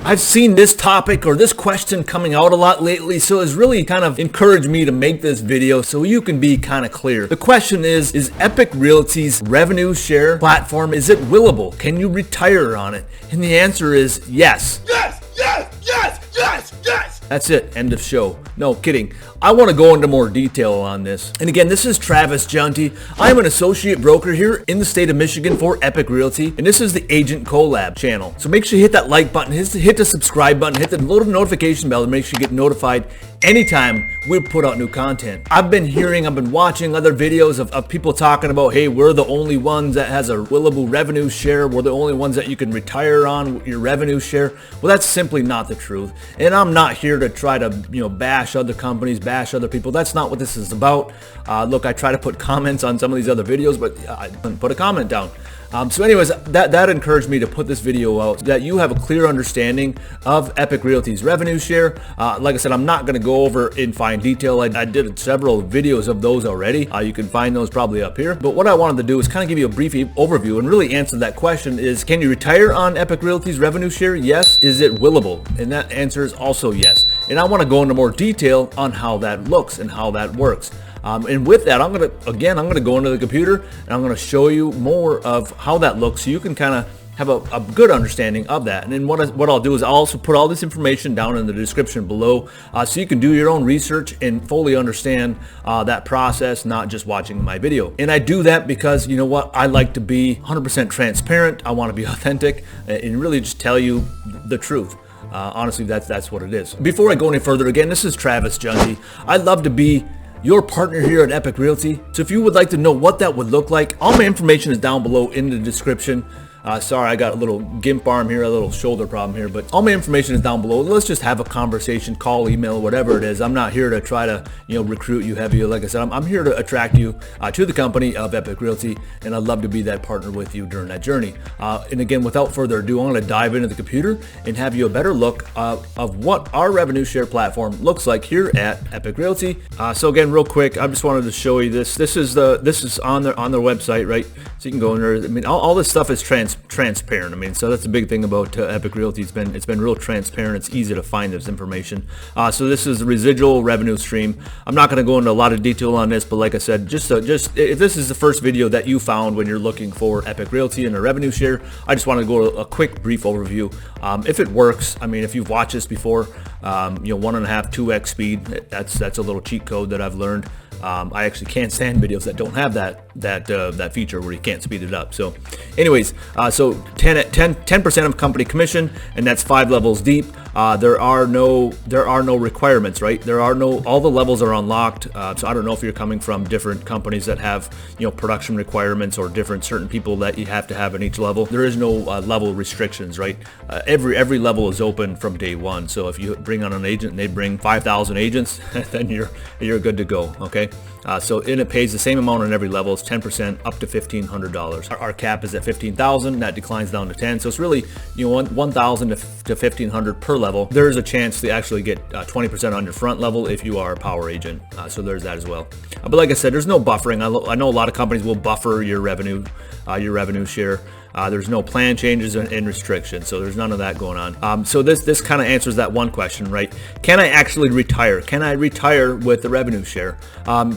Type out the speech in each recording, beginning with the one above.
I've seen this topic or this question coming out a lot lately, so it's really kind of encouraged me to make this video so you can be kind of clear. The question is Epique Realty's revenue share platform, is it willable? Can you retire on it? And the answer is yes. Yes, yes, yes, yes, yes. That's it, end of show. No, kidding. I want to go into more detail on this. And again, this is Travis Junty. I am an associate broker here in the state of Michigan for Epique Realty, and this is the Agent Collab channel. So make sure you hit that like button, hit the subscribe button, hit the little notification bell to make sure you get notified anytime we put out new content. I've been watching other videos of people talking about, hey, we're the only ones that has a willable revenue share. We're the only ones that you can retire on your revenue share. Well, that's simply not the truth. And I'm not here to try to, bash other companies, bash other people. That's not what this is about. Look, I try to put comments on some of these other videos, but I didn't put a comment down. So anyways, that encouraged me to put this video out so that you have a clear understanding of Epique Realty's revenue share. Like I said, I'm not going to go over in fine detail. I did several videos of those already. You can find those probably up here. But what I wanted to do is kind of give you a brief overview and really answer that question is, can you retire on Epique Realty's revenue share? Yes. Is it willable? And that answer is also yes. And I want to go into more detail on how that looks and how that works. And with that, I'm going to go into the computer and I'm going to show you more of how that looks so you can kind of have a good understanding of that. And then what I'll do is I'll also put all this information down in the description below so you can do your own research and fully understand that process, not just watching my video. And I do that because, you know what, I like to be 100% transparent. I want to be authentic and really just tell you the truth. Honestly, that's what it is. Before I go any further, again, this is Travis Junty. I'd love to be your partner here at Epique Realty. So if you would like to know what that would look like, all my information is down below in the description. Sorry, I got a little gimp arm here, a little shoulder problem here, but all my information is down below. Let's just have a conversation, call, email, whatever it is. I'm not here to try to, recruit you heavy. Like I said, I'm here to attract you to the company of Epique Realty, and I'd love to be that partner with you during that journey. And again, without further ado, I'm going to dive into the computer and have you a better look of what our revenue share platform looks like here at Epique Realty. So again, real quick, I just wanted to show you this. This is on their website, right? So you can go in there. I mean, all this stuff is transparent. I mean, so that's the big thing about Epique Realty. It's been real transparent. It's easy to find this information. So this is the residual revenue stream. I'm not going to go into a lot of detail on this, but like I said, just if this is the first video that you found when you're looking for Epique Realty and a revenue share, I just want to go to a quick brief overview. If it works, I mean, if you've watched this before, 1.5, 2x speed. That's a little cheat code that I've learned. I actually can't stand videos that don't have that feature where you can't speed it up. So anyways, so 10% of company commission, and that's 5 levels deep. There are no requirements, right? All the levels are unlocked. So I don't know if you're coming from different companies that have, production requirements or certain people that you have to have in each level. There is no level restrictions, right? Every level is open from day one. So if you bring on an agent and they bring 5,000 agents, then you're good to go. Okay. So it pays the same amount on every level. It's 10% up to $1,500. Our cap is at $15,000. That declines down to 10. So it's really $1,000 to $1,500 per level. There is a chance to actually get 20% on your front level if you are a power agent. So there's that as well. But like I said, there's no buffering. I know a lot of companies will buffer your revenue share. There's no plan changes and restrictions, so there's none of that going on. So this kind of answers that one question, right? Can I actually retire? Can I retire with the revenue share?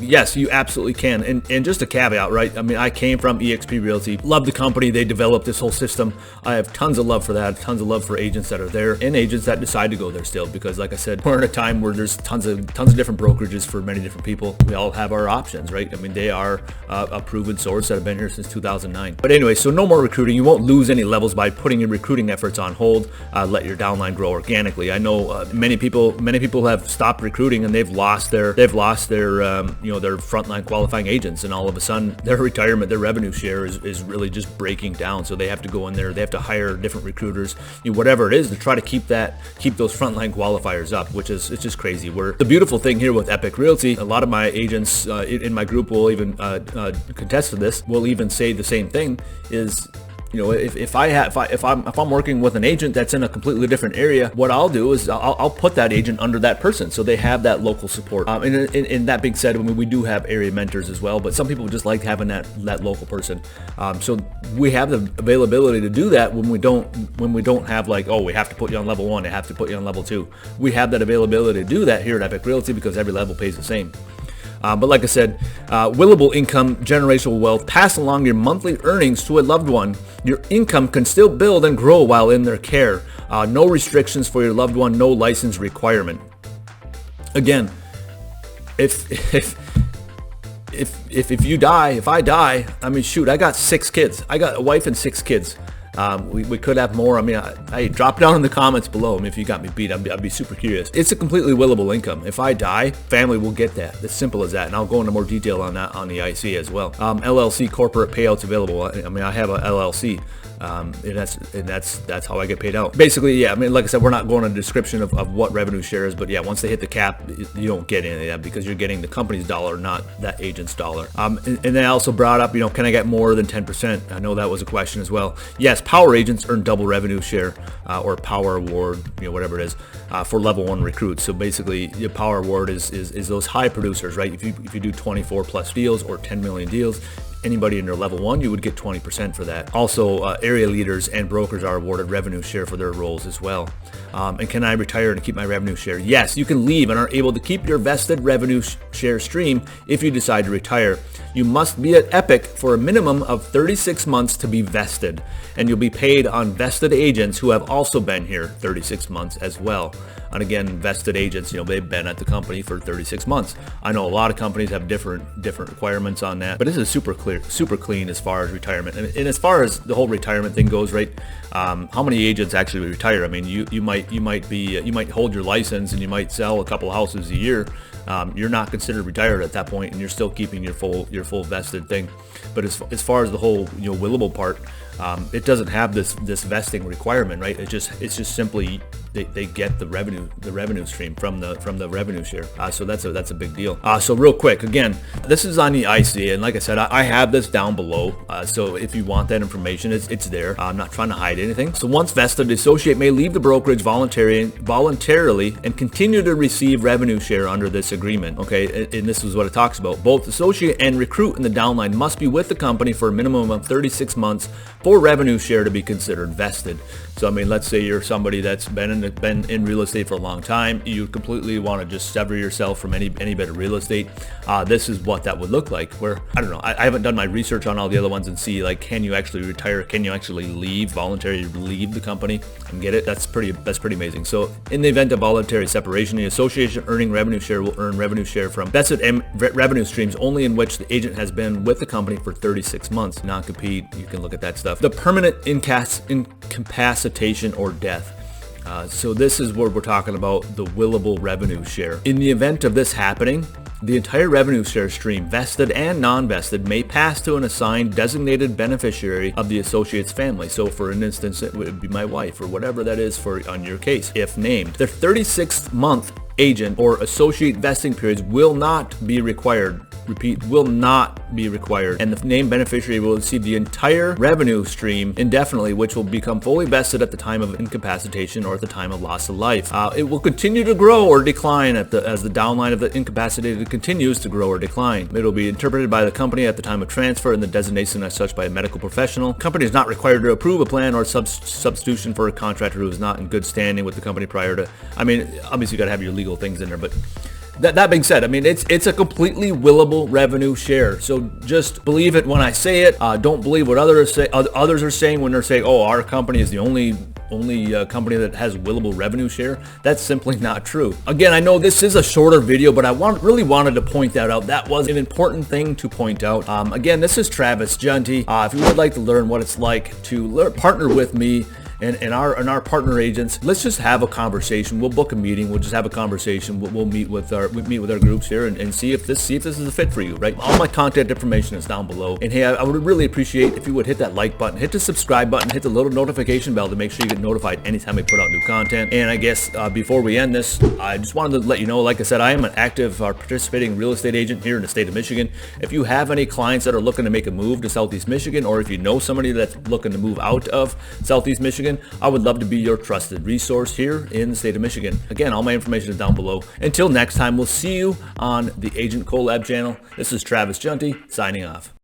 Yes, you absolutely can. And just a caveat, right? I mean, I came from Epique Realty, love the company. They developed this whole system. I have tons of love for that, tons of love for agents that are there and agents that decide to go there still, because like I said, we're in a time where there's tons of different brokerages for many different people. We all have our options, right? I mean, they are a proven source that have been here since 2009. But anyway, so no more recruiting. You won't lose any levels by putting your recruiting efforts on hold. Let your downline grow organically. I know many people have stopped recruiting and they've lost their their frontline qualifying agents, and all of a sudden their retirement, their revenue share is really just breaking down. So they have to go in there, they have to hire different recruiters, whatever it is, to try to keep those frontline qualifiers up, which is, it's just crazy. The beautiful thing here with Epique Realty, a lot of my agents in my group will even contest to this, will even say the same thing, is if I'm working with an agent that's in a completely different area, what I'll do is I'll put that agent under that person so they have that local support. And that being said, I mean, we do have area mentors as well, but some people just like having that local person. So we have the availability to do that when we don't have like, oh, we have to put you on level 1, they have to put you on level 2. We have that availability to do that here at Epique Realty because every level pays the same. But like I said, willable income, generational wealth, pass along your monthly earnings to a loved one. Your income can still build and grow while in their care. No restrictions for your loved one, no license requirement. Again, if I die, I mean, shoot, I got 6 kids. I got a wife and 6 kids. We could have more. I mean, I drop down in the comments below. I mean, if you got me beat, I'd be super curious. It's a completely willable income. If I die, family will get that. It's simple as that. And I'll go into more detail on that on the IC as well. LLC corporate payouts available. I mean, I have a LLC. And that's how I get paid out. Basically, yeah, I mean, like I said, we're not going into a description of what revenue share is, but yeah, once they hit the cap, you don't get any of that because you're getting the company's dollar, not that agent's dollar. And then I also brought up, can I get more than 10%? I know that was a question as well. Yes, power agents earn double revenue share or power award, whatever it is, for level 1 recruits. So basically, your power award is those high producers, right? If you do 24 plus deals or 10 million deals, anybody in their level 1, you would get 20% for that. Also, area leaders and brokers are awarded revenue share for their roles as well. And can I retire and keep my revenue share? Yes, you can leave and are able to keep your vested revenue share stream if you decide to retire. You must be at Epique for a minimum of 36 months to be vested, and you'll be paid on vested agents who have also been here 36 months as well. And again, vested agents, they've been at the company for 36 months. I know a lot of companies have different requirements on that, but this is super clean as far as retirement. And as far as the whole retirement thing goes, right? How many agents actually retire? I mean, you might hold your license and you might sell a couple houses a year. You're not considered retired at that point, and you're still keeping your full vested thing. But as far as the whole willable part, it doesn't have this vesting requirement, right? It's just simply they get the revenue stream from the revenue share. So that's a big deal. So real quick, again, this is on the IC, and like I said, I have this down below. So if you want that information, it's there. I'm not trying to hide anything. So once vested, the associate may leave the brokerage voluntarily and continue to receive revenue share under this agreement. Okay, and this is what it talks about. Both associate and recruit in the downline must be with the company for a minimum of 36 months for revenue share to be considered vested. So I mean, let's say you're somebody that's been in real estate for a long time. You completely want to just sever yourself from any bit of real estate. This is what that would look like. Where I don't know, I haven't done my research on all the other ones and see like, can you actually retire? Can you actually voluntarily leave the company and get it? That's pretty amazing. So in the event of voluntary separation, the association earning revenue share will earn revenue share from vested revenue streams only in which the agent has been with the company for 36 months. Non-compete, you can look at that stuff. The permanent incapacitation or death. So this is where we're talking about the willable revenue share. In the event of this happening, the entire revenue share stream, vested and non-vested, may pass to an assigned designated beneficiary of the associate's family. So for an instance, it would be my wife or whatever that is on your case, if named. The 36-month agent or associate vesting periods will not be required. Repeat, will not be required, and the named beneficiary will receive the entire revenue stream indefinitely, which will become fully vested at the time of incapacitation or at the time of loss of life. It will continue to grow or decline as the downline of the incapacitated continues to grow or decline. It will be interpreted by the company at the time of transfer and the designation as such by a medical professional. The company is not required to approve a plan or substitution for a contractor who is not in good standing with the company prior to. I mean, obviously you got to have your legal things in there, but. That being said, I mean, it's a completely willable revenue share. So just believe it when I say it. Don't believe what others are saying when they're saying, oh, our company is the only company that has willable revenue share. That's simply not true. Again, I know this is a shorter video, but I really wanted to point that out. That was an important thing to point out. Again, this is Travis Junty. If you would like to learn what it's like to partner with me and our partner agents, let's just have a conversation. We'll book a meeting. We'll just have a conversation. We'll meet with our groups here and see if this is a fit for you, right? All my contact information is down below. And hey, I would really appreciate if you would hit that like button, hit the subscribe button, hit the little notification bell to make sure you get notified anytime I put out new content. And I guess before we end this, I just wanted to let you know, like I said, I am an active participating real estate agent here in the state of Michigan. If you have any clients that are looking to make a move to Southeast Michigan, or if you know somebody that's looking to move out of Southeast Michigan, I would love to be your trusted resource here in the state of Michigan. Again, all my information is down below. Until next time, we'll see you on the Agent Collab channel. This is Travis Junty signing off.